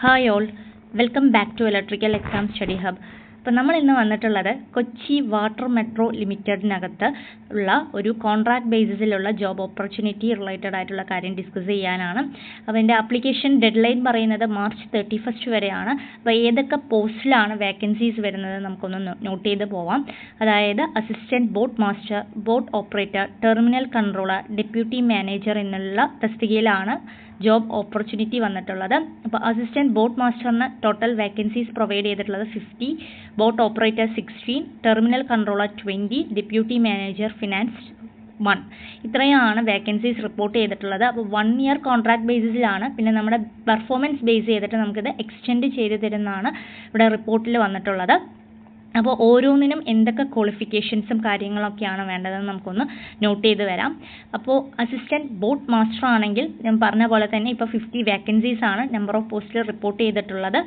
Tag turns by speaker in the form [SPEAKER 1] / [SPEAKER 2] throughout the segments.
[SPEAKER 1] Hi all, welcome back to Electrical Exam Study Hub. അപ്പോൾ നമ്മൾ ഇന്ന് വന്നിട്ടുള്ളത് കൊച്ചി വാട്ടർ മെട്രോ ലിമിറ്റഡിനകത്ത് ഉള്ള ഒരു കോൺട്രാക്ട് ബേസിസിലുള്ള ജോബ് ഓപ്പർച്യൂണിറ്റി റിലേറ്റഡ് ആയിട്ടുള്ള കാര്യം ഡിസ്കസ് ചെയ്യാനാണ്. അപ്പോൾ എൻ്റെ ആപ്ലിക്കേഷൻ ഡെഡ്ലൈൻ പറയുന്നത് മാർച്ച് 31 വരെയാണ്. അപ്പോൾ ഏതൊക്കെ പോസ്റ്റിലാണ് വേക്കൻസീസ് വരുന്നത് നമുക്കൊന്ന് നോട്ട് ചെയ്ത് പോവാം. അതായത് assistant boat master, boat operator, terminal controller, deputy manager എന്നുള്ള തസ്തികയിലാണ് ജോബ് ഓപ്പർച്യൂണിറ്റി വന്നിട്ടുള്ളത്. അപ്പോൾ അസിസ്റ്റൻറ്റ് ബോട്ട് മാസ്റ്ററിന് ടോട്ടൽ വേക്കൻസീസ് പ്രൊവൈഡ് ചെയ്തിട്ടുള്ളത് 50, boat operator 16, terminal controller 20, deputy manager finance 1. ഇത്രയാണ് വേക്കൻസീസ് റിപ്പോർട്ട് ചെയ്തിട്ടുള്ളത്. അപ്പോൾ 1 ഇയർ കോൺട്രാക്ട് ബേസിസിലാണ്. പിന്നെ നമ്മുടെ പെർഫോമൻസ് ബേസ് ചെയ്തിട്ട് നമുക്കിത് എക്സ്റ്റെൻഡ് ചെയ്ത് തരുന്നതാണ് ഇവിടെ റിപ്പോർട്ടിൽ വന്നിട്ടുള്ളത്. അപ്പോൾ ഓരോന്നിനും എന്തൊക്കെ ക്വാളിഫിക്കേഷൻസും കാര്യങ്ങളൊക്കെയാണ് വേണ്ടതെന്ന് നമുക്കൊന്ന് നോട്ട് ചെയ്ത് വരാം. അപ്പോൾ അസിസ്റ്റൻറ്റ് ബോട്ട് മാസ്റ്റർ ആണെങ്കിൽ ഞാൻ പറഞ്ഞ പോലെ തന്നെ ഇപ്പോൾ 50 വേക്കൻസീസ് ആണ് നമ്പർ ഓഫ് പോസ്റ്റിൽ റിപ്പോർട്ട് ചെയ്തിട്ടുള്ളത്.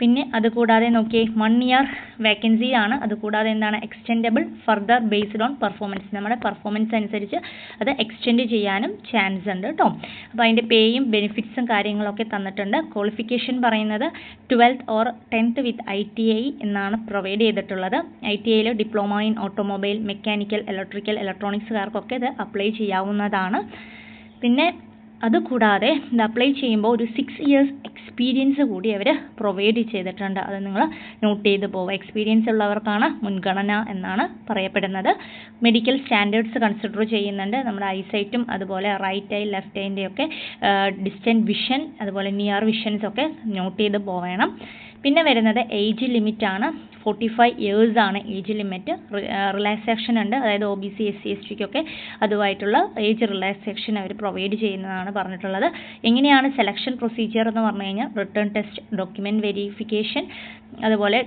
[SPEAKER 1] പിന്നെ അതുകൂടാതെ നോക്കിയേ 1 ഇയർ വേക്കൻസി ആണ്. അതുകൂടാതെ എന്താണ് extendable further based on performance, നമ്മുടെ പെർഫോമൻസ് അനുസരിച്ച് അത് എക്സ്റ്റെൻഡ് ചെയ്യാനും ചാൻസ് ഉണ്ട് കേട്ടോ. അപ്പോൾ അതിൻ്റെ പേയും ബെനിഫിറ്റ്സും കാര്യങ്ങളൊക്കെ തന്നിട്ടുണ്ട്. ക്വാളിഫിക്കേഷൻ പറയുന്നത് 12th or 10th with ITI എന്നാണ് പ്രൊവൈഡ് ചെയ്തിട്ടുള്ളത്. ITIയിൽ diploma in automobile, mechanical, electrical, ഇലക്ട്രോണിക്സുകാർക്കൊക്കെ ഇത് അപ്ലൈ ചെയ്യാവുന്നതാണ്. പിന്നെ അതുകൂടാതെ ഇത് അപ്ലൈ ചെയ്യുമ്പോൾ ഒരു 6 ഇയേഴ്സ് എക്സ്പീരിയൻസ് കൂടി അവർ പ്രൊവൈഡ് ചെയ്തിട്ടുണ്ട്. അത് നിങ്ങൾ നോട്ട് ചെയ്ത് പോവുക. എക്സ്പീരിയൻസ് ഉള്ളവർക്കാണ് മുൻഗണന എന്നാണ് പറയപ്പെടുന്നത്. മെഡിക്കൽ സ്റ്റാൻഡേർഡ്സ് കൺസിഡർ ചെയ്യുന്നുണ്ട്. നമ്മുടെ ഐസൈറ്റും അതുപോലെ റൈറ്റ് ഐ, ലെഫ്റ്റ് ഐൻ്റെയൊക്കെ ഡിസ്റ്റൻറ്റ് വിഷൻ, അതുപോലെ നിയർ വിഷൻസൊക്കെ നോട്ട് ചെയ്ത് പോവേണം. പിന്നെ വരുന്നത് ഏജ് ലിമിറ്റാണ്. 45 ഇയേഴ്സ് ആണ് ഏജ് ലിമിറ്റ്. റിലാക്സേഷൻ ഉണ്ട്, അതായത് OBC SC STക്കൊക്കെ അതുമായിട്ടുള്ള ഏജ് റിലാക്സേഷൻ അവർ പ്രൊവൈഡ് ചെയ്യുന്നതാണ് പറഞ്ഞിട്ടുള്ളത്. എങ്ങനെയാണ് സെലക്ഷൻ പ്രൊസീജിയർ എന്ന് പറഞ്ഞു കഴിഞ്ഞാൽ റിട്ടേൺ ടെസ്റ്റ്, ഡോക്യുമെൻറ്റ് വെരിഫിക്കേഷൻ, അതുപോലെ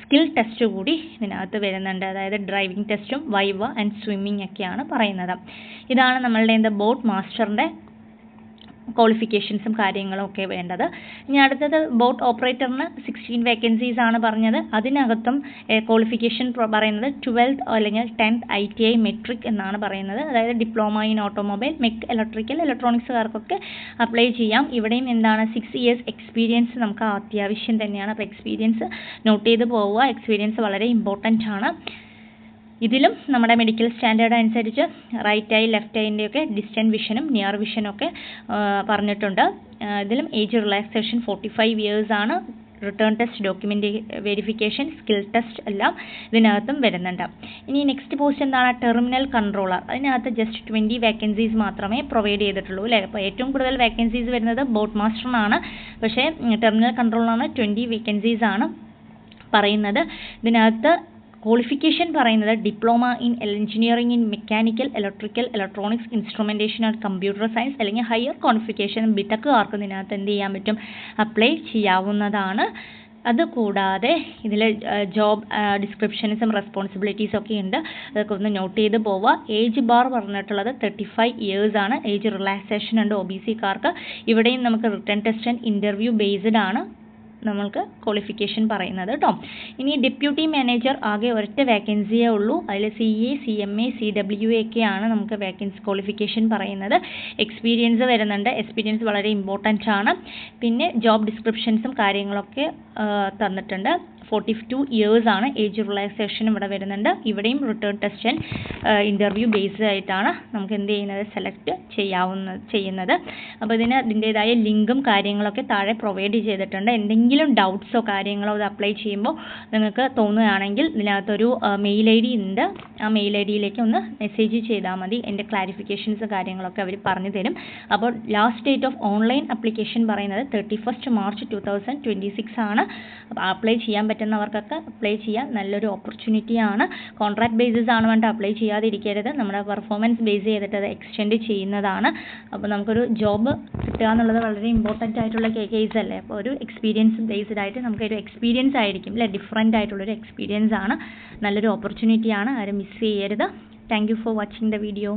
[SPEAKER 1] സ്കിൽ ടെസ്റ്റ് കൂടി ഇതിനകത്ത് വരുന്നുണ്ട്. അതായത് ഡ്രൈവിംഗ് ടെസ്റ്റും വൈവ ആൻഡ് സ്വിമ്മിങ് ഒക്കെയാണ് പറയുന്നത്. ഇതാണ് നമ്മളുടെ ബോട്ട് മാസ്റ്ററിൻ്റെ ക്വാളിഫിക്കേഷൻസും കാര്യങ്ങളും ഒക്കെ വേണ്ടത്. ഇനി അടുത്തത് ബോട്ട് ഓപ്പറേറ്ററിന് 16 വേക്കൻസീസ് ആണ് പറഞ്ഞത്. അതിനകത്തും ക്വാളിഫിക്കേഷൻ പറയുന്നത് 12th അല്ലെങ്കിൽ 10th ITI മെട്രിക് എന്നാണ് പറയുന്നത്. അതായത് ഡിപ്ലോമ ഇൻ ഓട്ടോമൊബൈൽ, ഇലക്ട്രിക്കൽ, ഇലക്ട്രോണിക്സുകാർക്കൊക്കെ അപ്ലൈ ചെയ്യാം. ഇവിടെയും എന്താണ് 6 ഇയേഴ്സ് എക്സ്പീരിയൻസ് നമുക്ക് അത്യാവശ്യം തന്നെയാണ്. അപ്പോൾ എക്സ്പീരിയൻസ് നോട്ട് ചെയ്ത് പോവുക. എക്സ്പീരിയൻസ് വളരെ ഇമ്പോർട്ടൻ്റ് ആണ്. ഇതിലും നമ്മുടെ മെഡിക്കൽ സ്റ്റാൻഡേർഡ് അനുസരിച്ച് റൈറ്റ് ഐ, ലെഫ്റ്റ് ഐൻ്റെയൊക്കെ ഡിസ്റ്റൻറ്റ് വിഷനും നിയർ വിഷനും ഒക്കെ പറഞ്ഞിട്ടുണ്ട്. ഇതിലും ഏജ് റിലാക്സേഷൻ 45 ഇയേഴ്സ് ആണ്. Written test, document verification, skill test എല്ലാം ഇതിനകത്തും വരുന്നുണ്ട്. ഇനി നെക്സ്റ്റ് പോസ്റ്റ് എന്താണ്? Terminal controller. അതിനകത്ത് ജസ്റ്റ് 20 വേക്കൻസീസ് മാത്രമേ പ്രൊവൈഡ് ചെയ്തിട്ടുള്ളൂ അല്ലേ. അപ്പോൾ ഏറ്റവും കൂടുതൽ വേക്കൻസീസ് വരുന്നത് ബോട്ട് മാസ്റ്ററിനാണ്. പക്ഷേ ടെർമിനൽ കൺട്രോളറിന് 20 വേക്കൻസീസ് ആണ് പറയുന്നത്. ഇതിനകത്ത് ക്വാളിഫിക്കേഷൻ പറയുന്നത് diploma in engineering in mechanical, electrical, electronics, instrumentation and computer science അല്ലെങ്കിൽ ഹയർ ക്വാളിഫിക്കേഷൻ ബിടെക്കുകാർക്ക് ഇതിനകത്ത് എന്ത് ചെയ്യാൻ പറ്റും? അപ്ലൈ ചെയ്യാവുന്നതാണ്. അതുകൂടാതെ ഇതിൽ ജോബ് ഡിസ്ക്രിപ്ഷൻസും റെസ്പോൺസിബിലിറ്റീസും ഒക്കെ ഉണ്ട്. അതൊക്കെ ഒന്ന് നോട്ട് ചെയ്ത് പോവുക. ഏജ് ബാർ പറഞ്ഞിട്ടുള്ളത് 35 ഇയേഴ്സ് ആണ്. ഏജ് റിലാക്സേഷൻ ഉണ്ട് OBCക്കാർക്ക്. ഇവിടെയും നമുക്ക് return test and interview based ആണ് നമ്മൾക്ക് ക്വാളിഫിക്കേഷൻ പറയുന്നത് കേട്ടോ. ഇനി ഡെപ്യൂട്ടി മാനേജർ ആകെ ഒരൊറ്റ വേക്കൻസിയേ ഉള്ളൂ. അതിൽ CA, CMA, CWA ഒക്കെയാണ് നമുക്ക് വേക്കൻസി ക്വാളിഫിക്കേഷൻ പറയുന്നത്. എക്സ്പീരിയൻസ് വരുന്നുണ്ട്. എക്സ്പീരിയൻസ് വളരെ ഇമ്പോർട്ടൻ്റ് ആണ്. പിന്നെ ജോബ് ഡിസ്ക്രിപ്ഷൻസും കാര്യങ്ങളൊക്കെ തന്നിട്ടുണ്ട്. 42 ഇയേഴ്സ് ആണ്. ഏജ് റിലാക്സേഷൻ ഇവിടെ വരുന്നുണ്ട്. ഇവിടെയും return test and interview based ആയിട്ടാണ് നമുക്ക് എന്ത് ചെയ്യുന്നത്? സെലക്ട് ചെയ്യുന്നത്. അപ്പോൾ ഇതിൻ്റേതായ ലിങ്കും കാര്യങ്ങളൊക്കെ താഴെ പ്രൊവൈഡ് ചെയ്തിട്ടുണ്ട്. എന്തെങ്കിലും ഡൗട്ട്സോ കാര്യങ്ങളോ ഇത് അപ്ലൈ ചെയ്യുമ്പോൾ നിങ്ങൾക്ക് തോന്നുകയാണെങ്കിൽ ഇതിനകത്തൊരു മെയിൽ ID ഉണ്ട്. ആ മെയിൽ IDയിലേക്ക് ഒന്ന് മെസ്സേജ് ചെയ്താൽ മതി. എൻ്റെ ക്ലാരിഫിക്കേഷൻസ് കാര്യങ്ങളൊക്കെ അവർ പറഞ്ഞു തരും. അപ്പോൾ last date of online application പറയുന്നത് 31 മാർച്ച് 2026 ആണ്. അപ്പോൾ അപ്ലൈ ചെയ്യാൻ പറ്റുന്നവർക്കൊക്കെ അപ്ലൈ ചെയ്യാൻ നല്ലൊരു ഓപ്പർച്യൂണിറ്റിയാണ്. കോൺട്രാക്ട് ബേസിസ് ആണ് വേണ്ട, അപ്ലൈ ചെയ്യാതിരിക്കരുത്. നമ്മുടെ പെർഫോമൻസ് ബേസ് ചെയ്തിട്ട് അത് എക്സ്റ്റെൻഡ് ചെയ്യുന്നതാണ്. അപ്പോൾ നമുക്കൊരു ജോബ് കിട്ടുക എന്നുള്ളത് വളരെ ഇമ്പോർട്ടൻ്റ് ആയിട്ടുള്ള കേസ് അല്ലേ. അപ്പോൾ ഒരു എക്സ്പീരിയൻസ് ബേസ്ഡ് ആയിട്ട് നമുക്കൊരു എക്സ്പീരിയൻസ് ആയിരിക്കും അല്ലേ, ഡിഫറൻ്റ് ആയിട്ടുള്ളൊരു എക്സ്പീരിയൻസ് ആണ്. നല്ലൊരു ഓപ്പർച്യൂണിറ്റിയാണ്. ആരും മിസ് ചെയ്യരുത്. Thank you for watching the video.